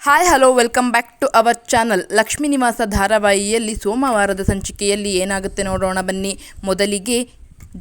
Hi hello welcome back to our channel. Lakshmi Nivasa ಧಾರಾವಾಹಿಯಲ್ಲಿ ಸೋಮವಾರದ ಸಂಚಿಕೆಯಲ್ಲಿ ಏನಾಗುತ್ತೆ ನೋಡೋಣ ಬನ್ನಿ. ಮೊದಲಿಗೆ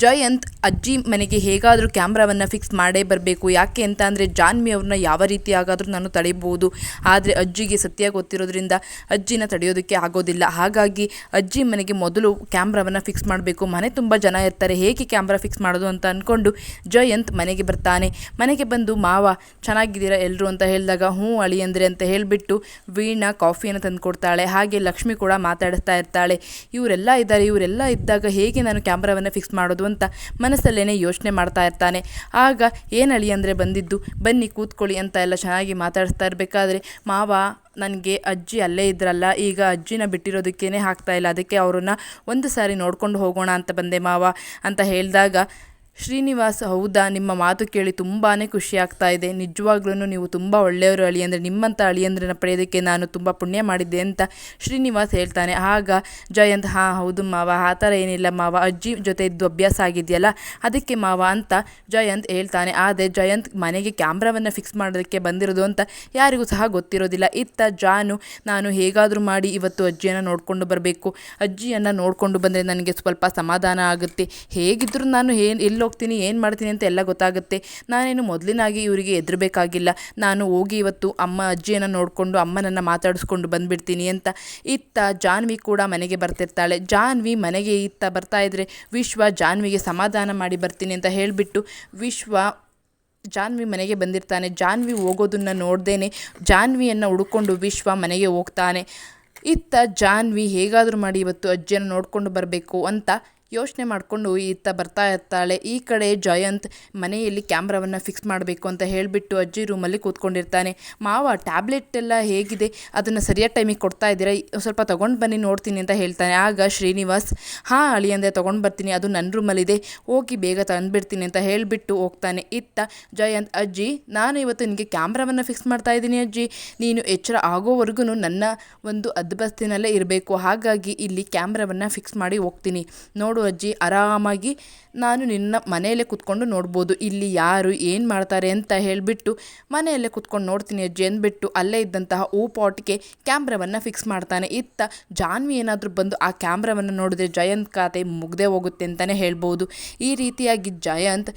ಜಯಂತ್ ಅಜ್ಜಿ ಮನೆಗೆ ಹೇಗಾದರೂ ಕ್ಯಾಮ್ರಾವನ್ನು ಫಿಕ್ಸ್ ಮಾಡೇ ಬರಬೇಕು. ಯಾಕೆ ಅಂತ ಅಂದರೆ ಜಾನ್ವಿ ಅವ್ರನ್ನ ಯಾವ ರೀತಿ ಆಗಾದರೂ ನಾನು ತಡೆಯಬಹುದು. ಆದರೆ ಅಜ್ಜಿಗೆ ಸತ್ಯ ಗೊತ್ತಿರೋದ್ರಿಂದ ಅಜ್ಜಿನ ತಡೆಯೋದಕ್ಕೆ ಆಗೋದಿಲ್ಲ. ಹಾಗಾಗಿ ಅಜ್ಜಿ ಮನೆಗೆ ಮೊದಲು ಕ್ಯಾಮ್ರಾವನ್ನು ಫಿಕ್ಸ್ ಮಾಡಬೇಕು. ಮನೆ ತುಂಬ ಜನ ಇರ್ತಾರೆ, ಹೇಗೆ ಕ್ಯಾಮ್ರಾ ಫಿಕ್ಸ್ ಮಾಡೋದು ಅಂತ ಅಂದ್ಕೊಂಡು ಜಯಂತ್ ಮನೆಗೆ ಬರ್ತಾನೆ. ಮನೆಗೆ ಬಂದು ಮಾವ ಚೆನ್ನಾಗಿದ್ದೀರಾ ಎಲ್ಲರೂ ಅಂತ ಹೇಳಿದಾಗ ಹ್ಞೂ ಅಳಿಯಂದ್ರೆ ಅಂತ ಹೇಳಿಬಿಟ್ಟು ವೀಣಾ ಕಾಫಿಯನ್ನು ತಂದು ಕೊಡ್ತಾಳೆ. ಹಾಗೆ ಲಕ್ಷ್ಮಿ ಕೂಡ ಮಾತಾಡ್ತಾ ಇರ್ತಾಳೆ. ಇವರೆಲ್ಲ ಇದ್ದಾರೆ, ಇವರೆಲ್ಲ ಇದ್ದಾಗ ಹೇಗೆ ನಾನು ಕ್ಯಾಮ್ರಾವನ್ನು ಫಿಕ್ಸ್ ಮಾಡೋದು ಅಂತ ಮನಸ್ಸಲ್ಲೇನೆ ಯೋಚನೆ ಮಾಡ್ತಾ ಇರ್ತಾನೆ. ಆಗ ಏನು ಅಳಿಯಂದ್ರೆ ಬಂದಿದ್ದು, ಬನ್ನಿ ಕೂತ್ಕೊಳ್ಳಿ ಅಂತ ಎಲ್ಲ ಚೆನ್ನಾಗಿ ಮಾತಾಡ್ತಾ ಇರಬೇಕಾದ್ರೆ ಮಾವ ನನಗೆ ಅಜ್ಜಿ ಅಲ್ಲೇ ಇದ್ರಲ್ಲ, ಈಗ ಅಜ್ಜಿನ ಬಿಟ್ಟಿರೋದಕ್ಕೇ ಆಗ್ತಾ ಇಲ್ಲ, ಅದಕ್ಕೆ ಅವ್ರನ್ನ ಒಂದು ಸಾರಿ ನೋಡ್ಕೊಂಡು ಹೋಗೋಣ ಅಂತ ಬಂದೆ ಮಾವ ಅಂತ ಹೇಳಿದಾಗ ಶ್ರೀನಿವಾಸ್, ಹೌದಾ, ನಿಮ್ಮ ಮಾತು ಕೇಳಿ ತುಂಬಾ ಖುಷಿ ಆಗ್ತಾ ಇದೆ. ನಿಜವಾಗ್ಲೂ ನೀವು ತುಂಬ ಒಳ್ಳೆಯವರು ಅಳಿಯಂದ್ರೆ, ನಿಮ್ಮಂಥ ಅಳಿಯಂದ್ರನ್ನ ಪಡೆಯೋದಕ್ಕೆ ನಾನು ತುಂಬ ಪುಣ್ಯ ಮಾಡಿದ್ದೆ ಅಂತ ಶ್ರೀನಿವಾಸ್ ಹೇಳ್ತಾನೆ. ಆಗ ಜಯಂತ್, ಹಾಂ ಹೌದು ಮಾವ, ಆ ಥರ ಏನಿಲ್ಲ ಮಾವ, ಅಜ್ಜಿ ಜೊತೆ ಇದ್ದು ಅಭ್ಯಾಸ ಆಗಿದೆಯಲ್ಲ ಅದಕ್ಕೆ ಮಾವ ಅಂತ ಜಯಂತ್ ಹೇಳ್ತಾನೆ. ಆದರೆ ಜಯಂತ್ ಮನೆಗೆ ಕ್ಯಾಮ್ರಾವನ್ನು ಫಿಕ್ಸ್ ಮಾಡೋದಕ್ಕೆ ಬಂದಿರೋದು ಅಂತ ಯಾರಿಗೂ ಸಹ ಗೊತ್ತಿರೋದಿಲ್ಲ. ಇತ್ತ ಜಾನು, ನಾನು ಹೇಗಾದರೂ ಮಾಡಿ ಇವತ್ತು ಅಜ್ಜಿಯನ್ನು ನೋಡಿಕೊಂಡು ಬರಬೇಕು, ಅಜ್ಜಿಯನ್ನು ನೋಡಿಕೊಂಡು ಬಂದರೆ ನನಗೆ ಸ್ವಲ್ಪ ಸಮಾಧಾನ ಆಗುತ್ತೆ, ಹೇಗಿದ್ದರೂ ನಾನು ಎಲ್ಲಿ ಹೋಗ್ತೀನಿ ಏನು ಮಾಡ್ತೀನಿ ಅಂತ ಎಲ್ಲ ಗೊತ್ತಾಗುತ್ತೆ, ನಾನೇನು ಮೊದಲಿನಾಗಿ ಇವರಿಗೆ ಹೆದರಬೇಕಾಗಿಲ್ಲ, ನಾನು ಹೋಗಿ ಇವತ್ತು ಅಜ್ಜಿಯನ್ನು ನೋಡಿಕೊಂಡು ಅಮ್ಮನನ್ನು ಮಾತಾಡಿಸ್ಕೊಂಡು ಬಂದುಬಿಡ್ತೀನಿ ಅಂತ ಇತ್ತ ಜಾನ್ವಿ ಕೂಡ ಮನೆಗೆ ಬರ್ತಿರ್ತಾಳೆ. ಜಾನ್ವಿ ಮನೆಗೆ ಇತ್ತ ಬರ್ತಾ ಇದ್ದರೆ ವಿಶ್ವ ಜಾನ್ವಿಗೆ ಸಮಾಧಾನ ಮಾಡಿ ಬರ್ತೀನಿ ಅಂತ ಹೇಳಿಬಿಟ್ಟು ವಿಶ್ವ ಜಾನ್ವಿ ಮನೆಗೆ ಬಂದಿರ್ತಾನೆ. ಜಾನ್ವಿ ಹೋಗೋದನ್ನು ನೋಡ್ದೇನೆ ಜಾನ್ವಿಯನ್ನು ಹುಡುಕೊಂಡು ವಿಶ್ವ ಮನೆಗೆ ಹೋಗ್ತಾನೆ. ಇತ್ತ ಜಾನ್ವಿ ಹೇಗಾದರೂ ಮಾಡಿ ಇವತ್ತು ಅಜ್ಜಿಯನ್ನು ನೋಡಿಕೊಂಡು ಬರಬೇಕು ಅಂತ ಯೋಚನೆ ಮಾಡಿಕೊಂಡು ಇತ್ತ ಬರ್ತಾ ಇರ್ತಾಳೆ. ಈ ಕಡೆ ಜಯಂತ್ ಮನೆಯಲ್ಲಿ ಕ್ಯಾಮ್ರಾವನ್ನು ಫಿಕ್ಸ್ ಮಾಡಬೇಕು ಅಂತ ಹೇಳಿಬಿಟ್ಟು ಅಜ್ಜಿ ರೂಮಲ್ಲಿ ಕೂತ್ಕೊಂಡಿರ್ತಾನೆ. ಮಾವ ಟ್ಯಾಬ್ಲೆಟ್ ಎಲ್ಲ ಹೇಗಿದೆ, ಅದನ್ನು ಸರಿಯಾದ ಟೈಮಿಗೆ ಕೊಡ್ತಾ ಇದ್ದೀರಾ, ಸ್ವಲ್ಪ ತೊಗೊಂಡು ಬನ್ನಿ ನೋಡ್ತೀನಿ ಅಂತ ಹೇಳ್ತಾನೆ. ಆಗ ಶ್ರೀನಿವಾಸ್, ಹಾಂ ಅಳಿಯಂದೆ ತೊಗೊಂಡು ಬರ್ತೀನಿ, ಅದು ನನ್ನ ರೂಮಲ್ಲಿದೆ, ಹೋಗಿ ಬೇಗ ತಂದುಬಿಡ್ತೀನಿ ಅಂತ ಹೇಳಿಬಿಟ್ಟು ಹೋಗ್ತಾನೆ. ಇತ್ತ ಜಯಂತ್, ಅಜ್ಜಿ ನಾನು ಇವತ್ತು ನಿನಗೆ ಕ್ಯಾಮ್ರಾವನ್ನು ಫಿಕ್ಸ್ ಮಾಡ್ತಾ ಇದ್ದೀನಿ ಅಜ್ಜಿ, ನೀನು ಎಚ್ಚರ ಆಗೋವರೆಗೂ ನನ್ನ ಒಂದು ಅದ್ಬಸ್ತಿನಲ್ಲೇ ಇರಬೇಕು, ಹಾಗಾಗಿ ಇಲ್ಲಿ ಕ್ಯಾಮ್ರಾವನ್ನು ಫಿಕ್ಸ್ ಮಾಡಿ ಹೋಗ್ತೀನಿ, ನೋಡು ಅಜ್ಜಿ ಆರಾಮಾಗಿ ನಾನು ನಿನ್ನ ಮನೆಯಲ್ಲೇ ಕೂತ್ಕೊಂಡು ನೋಡ್ಬೋದು, ಇಲ್ಲಿ ಯಾರು ಏನು ಮಾಡ್ತಾರೆ ಅಂತ ಹೇಳಿಬಿಟ್ಟು ಮನೆಯಲ್ಲೇ ಕೂತ್ಕೊಂಡು ನೋಡ್ತೀನಿ ಅಜ್ಜಿ ಅಂದ್ಬಿಟ್ಟು ಅಲ್ಲೇ ಇದ್ದಂತಹ ಪಾಟ್ಗೆ ಕ್ಯಾಮ್ರಾವನ್ನು ಫಿಕ್ಸ್ ಮಾಡ್ತಾನೆ. ಇತ್ತ ಜಾನ್ವಿ ಏನಾದರೂ ಬಂದು ಆ ಕ್ಯಾಮ್ರಾವನ್ನು ನೋಡಿದ್ರೆ ಜಯಂತ್ ಖಾತೆ ಮುಗ್ದೇ ಹೋಗುತ್ತೆ ಅಂತಲೇ ಹೇಳ್ಬೋದು. ಈ ರೀತಿಯಾಗಿ ಜಯಂತ್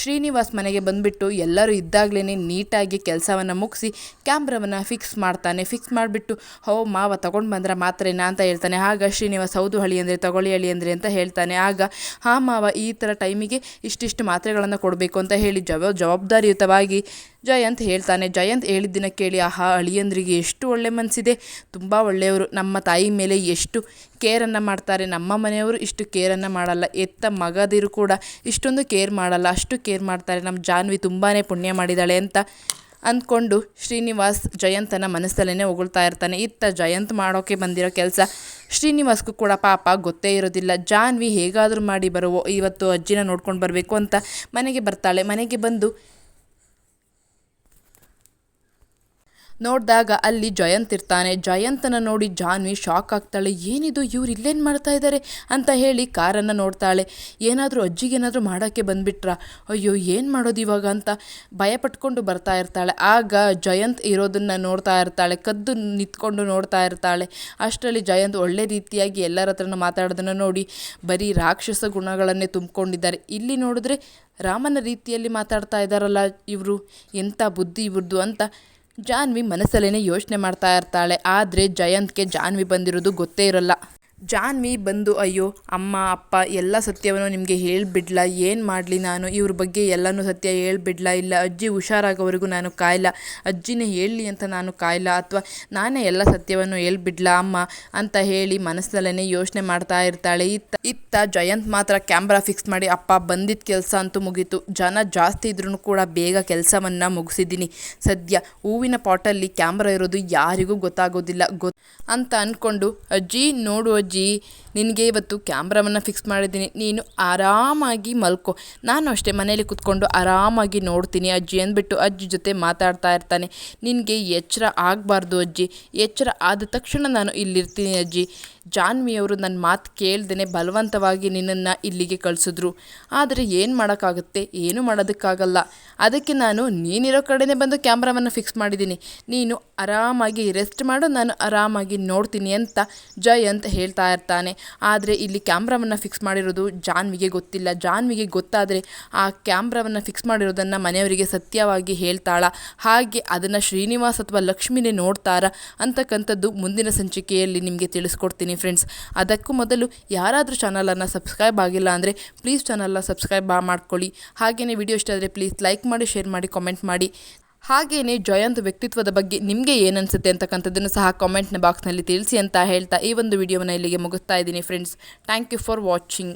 ಶ್ರೀನಿವಾಸ್ ಮನೆಗೆ ಬಂದುಬಿಟ್ಟು ಎಲ್ಲರೂ ಇದ್ದಾಗಲೇ ನೀಟಾಗಿ ಕೆಲಸವನ್ನು ಮುಗಿಸಿ ಕ್ಯಾಮ್ರಾವನ್ನು ಫಿಕ್ಸ್ ಮಾಡ್ತಾನೆ. ಫಿಕ್ಸ್ ಮಾಡಿಬಿಟ್ಟು, ಹೋ ಮಾವ ತೊಗೊಂಡು ಬಂದ್ರೆ ಮಾತ್ರೇನಾ ಅಂತ ಹೇಳ್ತಾನೆ. ಆಗ ಶ್ರೀನಿವಾಸ್, ಹೌದು ಅಳಿಯಂದ್ರೆ ತಗೊಳ್ಳಿ ಅಳಿಯಂದ್ರೆ ಅಂತ ಹೇಳ್ತಾನೆ. ಆಗ ಹಾಂ ಮಾವ, ಈ ಥರ ಟೈಮಿಗೆ ಇಷ್ಟಿಷ್ಟು ಮಾತ್ರೆಗಳನ್ನು ಕೊಡಬೇಕು ಅಂತ ಹೇಳಿ ಜವಾಬ್ದಾರಿಯುತವಾಗಿ ಜಯಂತ್ ಹೇಳ್ತಾನೆ. ಜಯಂತ್ ಹೇಳಿದ್ದನ್ನು ಕೇಳಿ, ಆಹಾ ಅಳಿಯಂದ್ರಿಗೆ ಎಷ್ಟು ಒಳ್ಳೆ ಮನಸ್ಸಿದೆ, ತುಂಬ ಒಳ್ಳೆಯವರು, ನಮ್ಮ ತಾಯಿ ಮೇಲೆ ಎಷ್ಟು ಕೇರನ್ನು ಮಾಡ್ತಾರೆ, ನಮ್ಮ ಮನೆಯವರು ಇಷ್ಟು ಕೇರನ್ನು ಮಾಡಲ್ಲ, ಎತ್ತ ಮಗದಿರು ಕೂಡ ಇಷ್ಟೊಂದು ಕೇರ್ ಮಾಡಲ್ಲ, ಅಷ್ಟು ಕೇರ್ ಮಾಡ್ತಾರೆ, ನಮ್ಮ ಜಾನ್ವಿ ತುಂಬಾ ಪುಣ್ಯ ಮಾಡಿದ್ದಾಳೆ ಅಂತ ಅಂದ್ಕೊಂಡು ಶ್ರೀನಿವಾಸ್ ಜಯಂತನ ಮನಸ್ಸಲ್ಲೇ ಹೊಗಳ್ತಾ ಇರ್ತಾನೆ. ಇತ್ತ ಜಯಂತ್ ಮಾಡೋಕ್ಕೆ ಬಂದಿರೋ ಕೆಲಸ ಶ್ರೀನಿವಾಸ್ಗೂ ಕೂಡ ಪಾಪ ಗೊತ್ತೇ ಇರೋದಿಲ್ಲ. ಜಾನ್ವಿ ಹೇಗಾದರೂ ಮಾಡಿ ಇವತ್ತು ಅಜ್ಜಿನ ನೋಡ್ಕೊಂಡು ಬರಬೇಕು ಅಂತ ಮನೆಗೆ ಬರ್ತಾಳೆ. ಮನೆಗೆ ಬಂದು ನೋಡಿದಾಗ ಅಲ್ಲಿ ಜಯಂತ್ ಇರ್ತಾನೆ. ಜಯಂತನ ನೋಡಿ ಜಾನ್ವಿ ಶಾಕ್ ಆಗ್ತಾಳೆ. ಏನಿದು, ಇವ್ರು ಇಲ್ಲೇನು ಮಾಡ್ತಾ ಇದ್ದಾರೆ ಅಂತ ಹೇಳಿ ಕಾರನ್ನು ನೋಡ್ತಾಳೆ. ಏನಾದರೂ ಅಜ್ಜಿಗೇನಾದರೂ ಮಾಡೋಕ್ಕೆ ಬಂದುಬಿಟ್ರಾ, ಅಯ್ಯೋ ಏನು ಮಾಡೋದು ಇವಾಗ ಅಂತ ಭಯಪಟ್ಕೊಂಡು ಬರ್ತಾ ಇರ್ತಾಳೆ. ಆಗ ಜಯಂತ್ ಇರೋದನ್ನು ನೋಡ್ತಾ ಇರ್ತಾಳೆ, ಕದ್ದು ನಿಂತ್ಕೊಂಡು ನೋಡ್ತಾ ಇರ್ತಾಳೆ. ಅಷ್ಟರಲ್ಲಿ ಜಯಂತ್ ಒಳ್ಳೆ ರೀತಿಯಾಗಿ ಎಲ್ಲರ ಹತ್ರನೂ ಮಾತಾಡೋದನ್ನು ನೋಡಿ ಬರೀ ರಾಕ್ಷಸ ಗುಣಗಳನ್ನೇ ತುಂಬಿಕೊಂಡಿದ್ದಾರೆ, ಇಲ್ಲಿ ನೋಡಿದ್ರೆ ರಾಮನ ರೀತಿಯಲ್ಲಿ ಮಾತಾಡ್ತಾ ಇದ್ದಾರಲ್ಲ ಇವರು, ಎಂಥ ಬುದ್ಧಿ ಇವ್ರದ್ದು ಅಂತ ಜಾನ್ವಿ ಮನಸ್ಸಲ್ಲೇ ಯೋಚನೆ ಮಾಡ್ತಾ ಇರ್ತಾಳೆ. ಆದರೆ ಜಯಂತ್ಗೆ ಜಾನ್ವಿ ಬಂದಿರೋದು ಗೊತ್ತೇ ಇರೋಲ್ಲ. ಜಾನ್ವಿ ಬಂದು, ಅಯ್ಯೋ ಅಮ್ಮ ಅಪ್ಪ ಎಲ್ಲ ಸತ್ಯವನ್ನು ನಿಮಗೆ ಹೇಳಿಬಿಡ್ಲಾ, ಏನು ಮಾಡಲಿ ನಾನು, ಇವ್ರ ಬಗ್ಗೆ ಎಲ್ಲನೂ ಸತ್ಯ ಹೇಳಿಬಿಡ್ಲಾ, ಇಲ್ಲ ಅಜ್ಜಿ ಹುಷಾರಾಗೋವರೆಗೂ ನಾನು ಕಾಯಿಲ್ಲ, ಅಜ್ಜಿನೇ ಹೇಳಲಿ ಅಂತ ನಾನು ಕಾಯಿಲ್ಲ, ಅಥವಾ ನಾನೇ ಎಲ್ಲ ಸತ್ಯವನ್ನು ಹೇಳ್ಬಿಡ್ಲಾ ಅಮ್ಮ ಅಂತ ಹೇಳಿ ಮನಸ್ಸಲ್ಲೇ ಯೋಚನೆ ಮಾಡ್ತಾ ಇರ್ತಾಳೆ. ಇತ್ತ ಜಯಂತ್ ಮಾತ್ರ ಕ್ಯಾಮ್ರಾ ಫಿಕ್ಸ್ ಮಾಡಿ, ಅಪ್ಪ ಬಂದಿದ್ದ ಕೆಲಸ ಅಂತೂ ಮುಗೀತು, ಜನ ಜಾಸ್ತಿ ಇದ್ರೂ ಕೂಡ ಬೇಗ ಕೆಲಸವನ್ನು ಮುಗಿಸಿದ್ದೀನಿ, ಸದ್ಯ ಹೂವಿನ ಪಾಟಲ್ಲಿ ಕ್ಯಾಮ್ರಾ ಇರೋದು ಯಾರಿಗೂ ಗೊತ್ತಾಗೋದಿಲ್ಲ ಅಂತ ಅಂದ್ಕೊಂಡು, ಅಜ್ಜಿ ನೋಡು ಅಜ್ಜಿ, ನಿನಗೆ ಇವತ್ತು ಕ್ಯಾಮ್ರಾವನ್ನು ಫಿಕ್ಸ್ ಮಾಡಿದ್ದೀನಿ, ನೀನು ಆರಾಮಾಗಿ ಮಲ್ಕೊ, ನಾನು ಅಷ್ಟೇ ಮನೇಲಿ ಕೂತ್ಕೊಂಡು ಆರಾಮಾಗಿ ನೋಡ್ತೀನಿ ಅಜ್ಜಿ ಅಂದ್ಬಿಟ್ಟು ಅಜ್ಜಿ ಜೊತೆ ಮಾತಾಡ್ತಾ ಇರ್ತಾನೆ. ನಿನಗೆ ಎಚ್ಚರ ಆಗಬಾರ್ದು ಅಜ್ಜಿ, ಎಚ್ಚರ ಆದ ತಕ್ಷಣ ನಾನು ಇಲ್ಲಿರ್ತೀನಿ ಅಜ್ಜಿ. ಜಾನ್ವಿಯವರು ನನ್ನ ಮಾತು ಕೇಳ್ದೇ ಬಲವಂತವಾಗಿ ನಿನ್ನನ್ನು ಇಲ್ಲಿಗೆ ಕಳಿಸಿದ್ರು. ಆದರೆ ಏನು ಮಾಡೋಕ್ಕಾಗುತ್ತೆ, ಏನೂ ಮಾಡೋದಕ್ಕಾಗಲ್ಲ. ಅದಕ್ಕೆ ನಾನು ನೀನಿರೋ ಕಡೆನೇ ಬಂದು ಕ್ಯಾಮ್ರಾವನ್ನು ಫಿಕ್ಸ್ ಮಾಡಿದ್ದೀನಿ. ನೀನು ಆರಾಮಾಗಿ ರೆಸ್ಟ್ ಮಾಡು, ನಾನು ಆರಾಮಾಗಿ ನೋಡ್ತೀನಿ ಅಂತ ಜಯಂತ್ ಹೇಳ್ತಾ ಇರ್ತಾನೆ. ಆದರೆ ಇಲ್ಲಿ ಕ್ಯಾಮ್ರಾವನ್ನು ಫಿಕ್ಸ್ ಮಾಡಿರೋದು ಜಾನ್ವಿಗೆ ಗೊತ್ತಿಲ್ಲ. ಜಾನ್ವಿಗೆ ಗೊತ್ತಾದರೆ ಆ ಕ್ಯಾಮ್ರಾವನ್ನು ಫಿಕ್ಸ್ ಮಾಡಿರೋದನ್ನು ಮನೆಯವರಿಗೆ ಸತ್ಯವಾಗಿ ಹೇಳ್ತಾಳ. ಹಾಗೆ ಅದನ್ನು ಶ್ರೀನಿವಾಸ್ ಅಥವಾ ಲಕ್ಷ್ಮಿನೇ ನೋಡ್ತಾರಾ ಅಂತಕ್ಕಂಥದ್ದು ಮುಂದಿನ ಸಂಚಿಕೆಯಲ್ಲಿ ನಿಮಗೆ ತಿಳಿಸ್ಕೊಡ್ತೀನಿ ಫ್ರೆಂಡ್ಸ್. ಅದಕ್ಕೂ ಮೊದಲು ಯಾರಾದರೂ ಚಾನಲನ್ನು ಸಬ್ಸ್ಕ್ರೈಬ್ ಆಗಿಲ್ಲ ಅಂದರೆ ಪ್ಲೀಸ್ ಚಾನಲ್ನ ಸಬ್ಸ್ಕ್ರೈಬ್ ಮಾಡ್ಕೊಳ್ಳಿ. ಹಾಗೆಯೇ ವಿಡಿಯೋ ಇಷ್ಟ ಆದರೆ ಪ್ಲೀಸ್ ಲೈಕ್ ಮಾಡಿ, ಶೇರ್ ಮಾಡಿ, ಕಾಮೆಂಟ್ ಮಾಡಿ. ಹಾಗೆಯೇ ಜಯಂತ್ ವ್ಯಕ್ತಿತ್ವದ ಬಗ್ಗೆ ನಿಮಗೆ ಏನನ್ಸುತ್ತೆ ಅಂತಕ್ಕಂಥದ್ದನ್ನು ಸಹ ಕಾಮೆಂಟ್ನ ಬಾಕ್ಸ್ನಲ್ಲಿ ತಿಳಿಸಿ ಅಂತ ಹೇಳ್ತಾ ಈ ಒಂದು ವಿಡಿಯೋವನ್ನು ಇಲ್ಲಿಗೆ ಮುಗಿಸ್ತಾ ಇದ್ದೀನಿ friends. Thank you for watching.